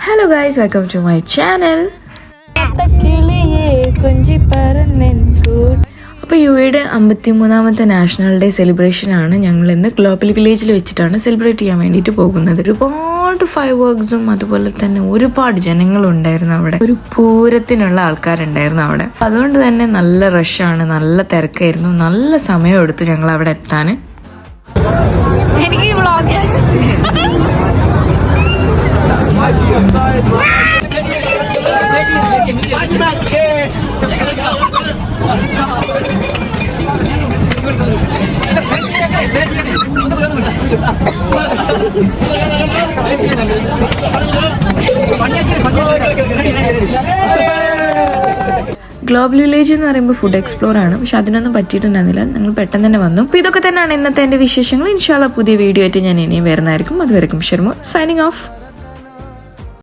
Hello guys, welcome to my channel. അപ്പോൾ യുടെ 53ാമത്തെ national day celebration ആണ് ഞങ്ങൾ ഇന്ന് ഗ്ലോബൽ വില്ലേജിൽ വെച്ചിട്ടാണ് സെലിബ്രേറ്റ് ചെയ്യാൻ വേണ്ടിയിട്ട് പോകുന്നത്. ഒരുപാട് ഫയർ വർക്ക്സും അതുപോലെ തന്നെ ഒരുപാട് ജനങ്ങളുണ്ടായിരുന്നു അവിടെ. ഒരു പൂരത്തിനുള്ള ആൾക്കാരുണ്ടായിരുന്നു അവിടെ. അതുകൊണ്ട് തന്നെ നല്ല റഷാണ്, നല്ല തിരക്കായിരുന്നു, നല്ല സമയം എടുത്തു ഞങ്ങൾ അവിടെ എത്താൻ. ഗ്ലോബൽ വില്ലേജ് എന്ന് പറയുമ്പോൾ ഫുഡ് എക്സ്പ്ലോർ ആണ്, പക്ഷെ അതിനൊന്നും പറ്റിയിട്ടുണ്ടായിരുന്നില്ല. ഞങ്ങൾ പെട്ടെന്ന് തന്നെ വന്നു. അപ്പോൾ ഇതൊക്കെ തന്നെയാണ് ഇന്നത്തെ എൻ്റെ വിശേഷങ്ങൾ. ഇൻഷാല്ലാ പുതിയ വീഡിയോ ആയിട്ട് ഞാൻ ഇനിയും വരുന്നതായിരിക്കും. അതുവരെയും ഷർമു സൈനിങ് ഓഫ്.